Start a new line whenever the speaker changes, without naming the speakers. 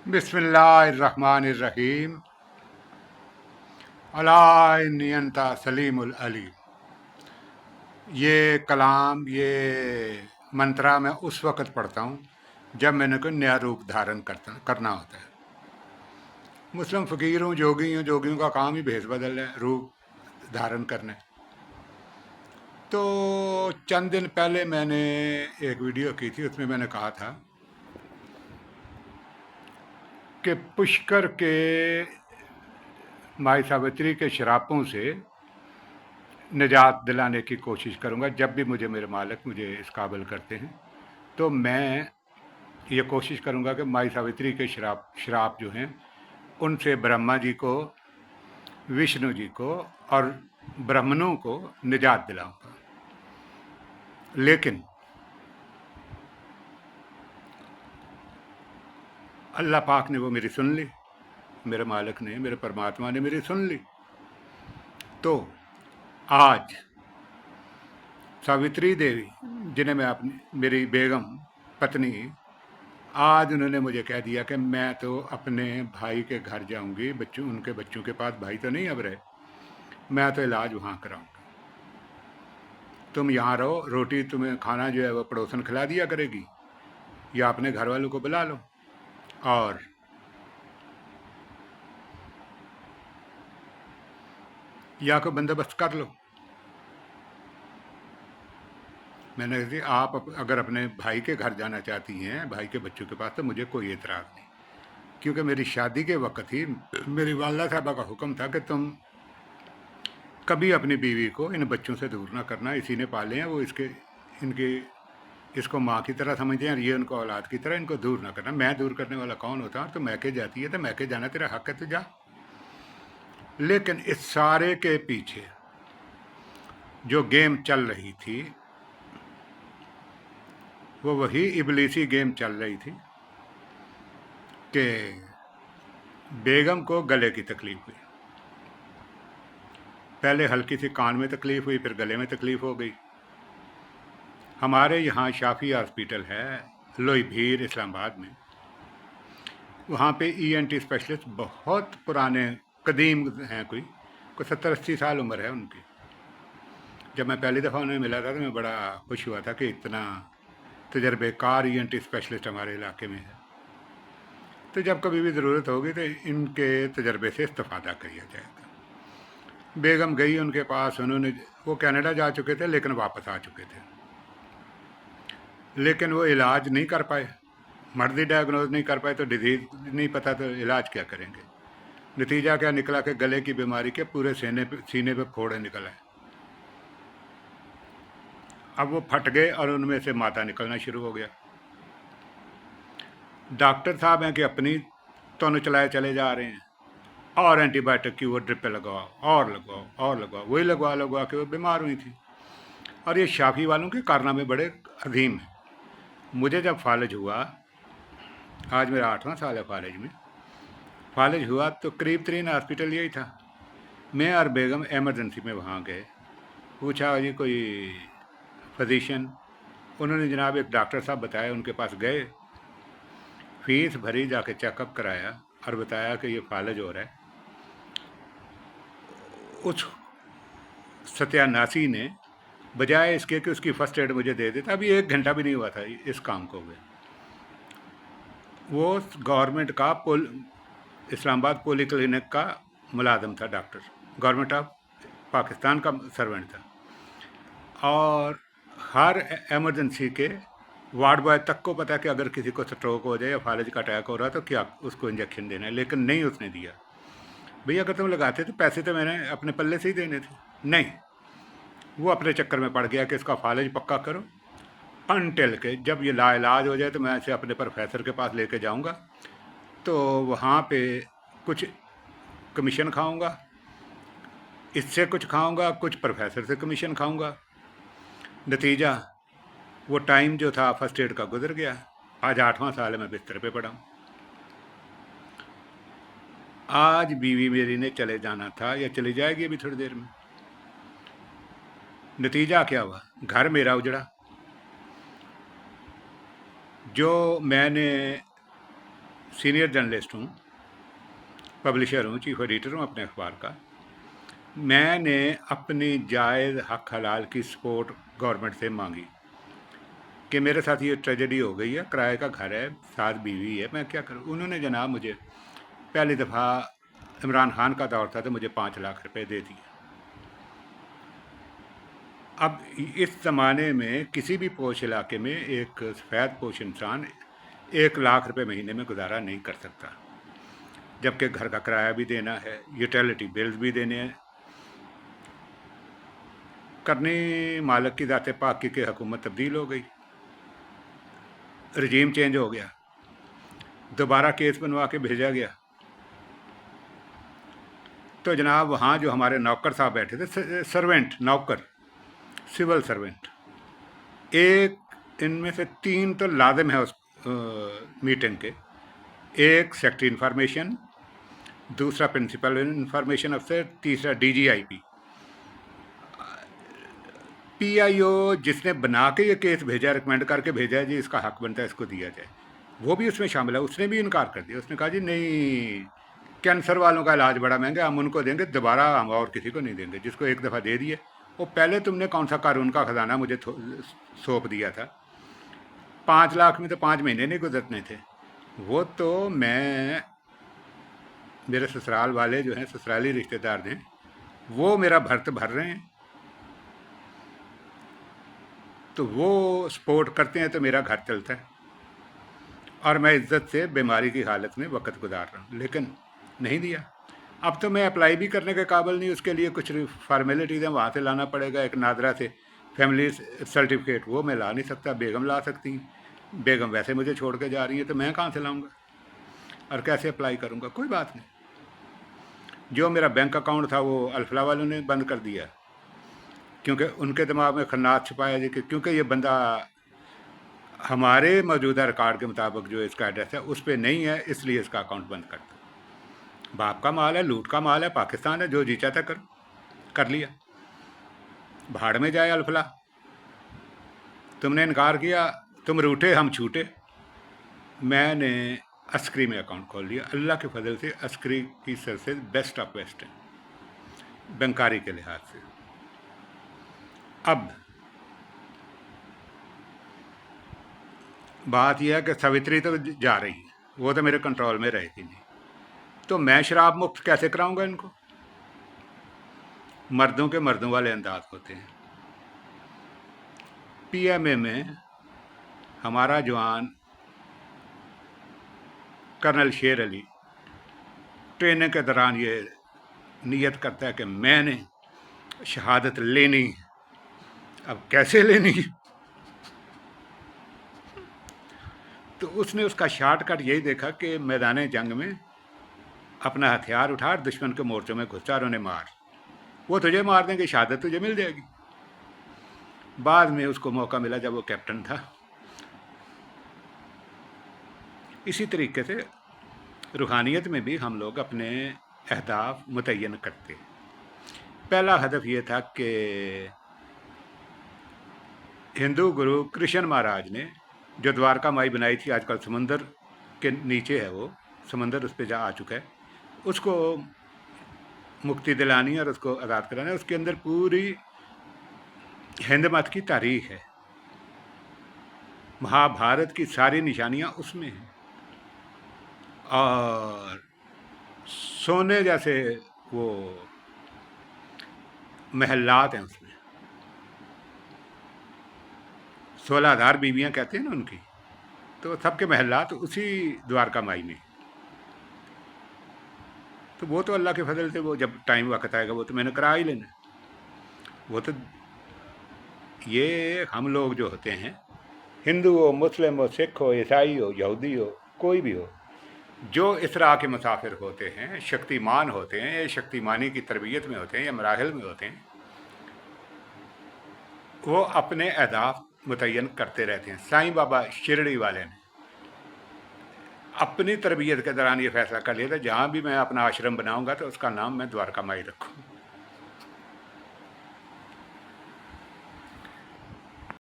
बिस्मिल्लाहिर्रहमानिर्रहीम। अला नियंता सलीमुल अली। ये कलाम, ये मंत्रा मैं उस वक़्त पढ़ता हूँ जब मैंने कोई नया रूप धारण करना होता है। मुस्लिम फ़कीर हूँ, जोगी हूँ, जोगियों का काम ही भेष बदल है, रूप धारण करने। तो चंद दिन पहले मैंने एक वीडियो की थी, उसमें मैंने कहा था कि पुष्कर के माई सावित्री के शरापों से निजात दिलाने की कोशिश करूँगा। जब भी मेरे मालिक मुझे इस काबिल करते हैं तो मैं ये कोशिश करूँगा कि माई सावित्री के श्राप जो हैं उनसे ब्रह्मा जी को, विष्णु जी को और ब्राह्मणों को निजात दिलाऊंगा। लेकिन अल्लाह पाक ने वो मेरी सुन ली, मेरे मालिक ने, मेरे परमात्मा ने मेरी सुन ली। तो आज सावित्री देवी, जिन्हें मैं अपनी, मेरी बेगम पत्नी, आज उन्होंने मुझे कह दिया कि मैं तो अपने भाई के घर जाऊंगी, उनके बच्चों के पास भाई तो नहीं अब रहे, मैं तो इलाज वहाँ कराऊंगा। तुम यहाँ रहो, रोटी तुम्हें खाना जो है वो पड़ोसन खिला दिया करेगी, या अपने घर वालों को बुला लो और या कोई बंदोबस्त कर लो। मैंने कहा कि आप अगर अपने भाई के घर जाना चाहती हैं, भाई के बच्चों के पास, तो मुझे कोई एतराज़ नहीं, क्योंकि मेरी शादी के वक्त ही मेरी वालदा साहबा का हुक्म था कि तुम कभी अपनी बीवी को इन बच्चों से दूर ना करना, इसी ने पाले हैं, वो इनके इसको माँ की तरह समझते हैं और ये उनको औलाद की तरह, इनको दूर ना करना। मैं दूर करने वाला कौन होता हूँ? तो मैके जाती है तो मैके जाना तेरा हक है, तो जा। लेकिन इस सारे के पीछे जो गेम चल रही थी वो वही इबलीसी गेम चल रही थी कि बेगम को गले की तकलीफ हुई। पहले हल्की सी कान में तकलीफ हुई, फिर गले में तकलीफ हो गई। हमारे यहाँ शाफी हॉस्पिटल है लोई भीर इस्लामाबाद में, वहाँ पे ENT स्पेशलिस्ट बहुत पुराने कदीम हैं, कोई 70-80 साल उम्र है उनकी। जब मैं पहली दफ़ा उन्हें मिला था तो मैं बड़ा खुश हुआ था कि इतना तजर्बेकार ENT स्पेशलिस्ट हमारे इलाके में है। तो जब कभी भी ज़रूरत होगी तो इनके तजर्बे से इस्तेफादा किया जाएगा। बेगम गई उनके पास, वो कनाडा जा चुके थे लेकिन वापस आ चुके थे, लेकिन वो इलाज नहीं कर पाए, मर्दी डायग्नोज नहीं कर पाए, तो डिजीज़ नहीं पता तो इलाज क्या करेंगे। नतीजा क्या निकला कि गले की बीमारी के पूरे सीने पे फोड़े निकल आए। अब वो फट गए और उनमें से माता निकलना शुरू हो गया। डॉक्टर साहब हैं कि अपनी तन चलाए चले जा रहे हैं, और एंटीबायोटिक की वो ड्रिपें लगवाओ और लगवाओ और लगवाओ, वही लगवा लगवा के वो बीमार हुई थी। और ये शाफी वालों के कारनामे बड़े अधीम हैं। मुझे जब फालिज हुआ, आज मेरा 8वां साल है फालिज में, फालिज हुआ तो करीब तरीन हॉस्पिटल यही था। मैं और बेगम एमरजेंसी में वहाँ गए, पूछा जी कोई फिजिशियन, उन्होंने जनाब एक डॉक्टर साहब बताया, उनके पास गए, फीस भरी, जाके चेकअप कराया और बताया कि ये फालिज हो रहा है। उस सत्यानाशी ने बजाय इसके कि उसकी फर्स्ट एड मुझे दे देता, अभी 1 घंटा भी नहीं हुआ था इस काम को हुए, वो गवर्नमेंट का इस्लामाबाद पोली क्लिनिक का मुलाजम था, डॉक्टर, गवर्नमेंट ऑफ पाकिस्तान का सर्वेंट था। और हर एमरजेंसी के वार्ड बॉय तक को पता है कि अगर किसी को स्ट्रोक हो जाए या फालिज का अटैक हो रहा है तो क्या उसको इंजेक्शन देना है, लेकिन नहीं उसने दिया। भैया अगर तुम लगाते तो पैसे तो मैंने अपने पल्ले से ही देने थे, नहीं, वो अपने चक्कर में पड़ गया कि इसका फालिज पक्का करो, अनटिल के जब ये लाइलाज हो जाए तो मैं इसे अपने प्रोफेसर के पास लेके जाऊंगा, तो वहाँ पे कुछ कमीशन खाऊंगा, इससे कुछ खाऊंगा, कुछ प्रोफेसर से कमीशन खाऊंगा। नतीजा वो टाइम जो था फर्स्ट एड का गुजर गया। आज 8वां साल है, मैं बिस्तर पे पड़ा हूँ। आज बीवी मेरी ने चले जाना था या चली जाएगी अभी थोड़ी देर में। नतीजा क्या हुआ? घर मेरा उजड़ा। जो मैंने सीनियर जर्नलिस्ट हूँ, पब्लिशर हूँ, चीफ एडिटर हूँ अपने अखबार का। मैंने अपनी जायज़ हक हलाल की सपोर्ट गवर्नमेंट से मांगी कि मेरे साथ ये ट्रेजेडी हो गई है, किराए का घर है, साथ बीवी है, मैं क्या करूँ। उन्होंने जनाब मुझे पहली दफ़ा इमरान खान का दौर था तो मुझे 5 लाख रुपए दे दिए। अब इस ज़माने में किसी भी पोश इलाके में एक सफ़ेद पोश इंसान 1 लाख रुपए महीने में गुजारा नहीं कर सकता, जबकि घर का किराया भी देना है, यूटिलिटी बिल्स भी देने हैं। करनी मालिक की ज़ात पाक की हुकूमत तब्दील हो गई, रजीम चेंज हो गया, दोबारा केस बनवा के भेजा गया। तो जनाब वहाँ जो हमारे नौकर साहब बैठे थे, सर्वेंट नौकर, सिविल सर्वेंट, एक इनमें से 3 तो लाजिम है उस मीटिंग के। एक सेक्रेटरी इंफॉर्मेशन, दूसरा प्रिंसिपल इंफॉर्मेशन अफसर, तीसरा DGIP। PIO जिसने बना के ये केस भेजा, रिकमेंड करके भेजा है जी इसका हक बनता है, इसको दिया जाए, वो भी उसमें शामिल है। उसने भी इनकार कर दिया। उसने कहा जी नहीं, कैंसर वालों का इलाज बड़ा महंगा, हम उनको देंगे, दोबारा हम और किसी को नहीं देंगे। जिसको एक दफ़ा दे दिए, वो पहले तुमने कौन सा कानून का ख़जाना मुझे सौंप दिया था। 5 लाख में तो 5 महीने नहीं गुजरने थे। वो तो मैं, मेरे ससुराल वाले जो हैं, ससुराली रिश्तेदार हैं, वो मेरा भर्त भर रहे हैं, तो वो सपोर्ट करते हैं तो मेरा घर चलता है, और मैं इज़्ज़त से बीमारी की हालत में वक्त गुजार रहा हूँ। लेकिन नहीं दिया। अब तो मैं अप्लाई भी करने के काबिल नहीं, उसके लिए कुछ फार्मेलिटीज़ हैं, वहाँ से लाना पड़ेगा। एक नादरा से फैमिली सर्टिफिकेट, वो मैं ला नहीं सकता, बेगम ला सकती। बेगम वैसे मुझे छोड़ के जा रही है, तो मैं कहाँ से लाऊंगा और कैसे अप्लाई करूँगा। कोई बात नहीं। जो मेरा बैंक अकाउंट था वो अल्फला वालों ने बंद कर दिया, क्योंकि उनके दिमाग में खन्नास छुपाया जी, क्योंकि ये बंदा हमारे मौजूदा रिकॉर्ड के मुताबिक जो इसका एड्रेस है उस पर नहीं है, इसलिए इसका अकाउंट बंद कर दो। बाप का माल है, लूट का माल है, पाकिस्तान है, जो जी चाहता कर लिया। भाड़ में जाए अल्फला। तुमने इनकार किया, तुम रूठे, हम छूटे। मैंने अस्करी में अकाउंट खोल लिया। अल्लाह के फजल से अस्करी की सर्विस बेस्ट ऑफ बेस्ट है बैंकारी के लिहाज से। अब बात यह है कि सावित्री तो जा रही है, वो तो मेरे कंट्रोल में रहेगी नहीं, तो मैं शराब मुक्त कैसे कराऊंगा इनको। मर्दों के मर्दों वाले अंदाज होते हैं। PMA में हमारा जवान कर्नल शेर अली ट्रेनिंग के दौरान ये नियत करता है कि मैंने शहादत लेनी है। अब कैसे लेनी है, तो उसने उसका शॉर्टकट यही देखा कि मैदान जंग में अपना हथियार उठा और दुश्मन के मोर्चों में घुसा और उन्हें मार, वो तुझे मार देंगे, शहादत तुझे मिल जाएगी। बाद में उसको मौका मिला जब वो कैप्टन था। इसी तरीके से रूहानियत में भी हम लोग अपने अहदाफ मुतय्यन करते। पहला हदफ ये था कि हिंदू गुरु कृष्ण महाराज ने जो द्वारका माई बनाई थी, आजकल समंदर के नीचे है, वो समंदर उस पर जा आ चुका है, उसको मुक्ति दिलानी और उसको आज़ाद कराना है। उसके अंदर पूरी हिंद मत की तारीख है, महाभारत की सारी निशानियाँ उसमें हैं, और सोने जैसे वो महलात हैं उसमें। 16,000 बीवियाँ कहते हैं ना उनकी, तो सबके महलात उसी द्वारका माई में। तो वो तो अल्लाह के फजल से, वो जब टाइम वक्त आएगा वो तो मैंने करा ही लेना। वो तो ये हम लोग जो होते हैं, हिंदू हो, मुस्लिम हो, सिख हो, ईसाई हो, यहूदी हो, कोई भी हो, जो इस राह के मुसाफिर होते हैं, शक्तिमान होते हैं, या शक्तिमानी की तरबियत में होते हैं, या मराहिल में होते हैं, वो अपने अहदाफ मुतय्यन करते रहते हैं। साईं बाबा शिरडी वाले ने अपनी तरबियत के दौरान ये फैसला कर लिया था, जहाँ भी मैं अपना आश्रम बनाऊंगा तो उसका नाम मैं द्वारका माई रखूँगा।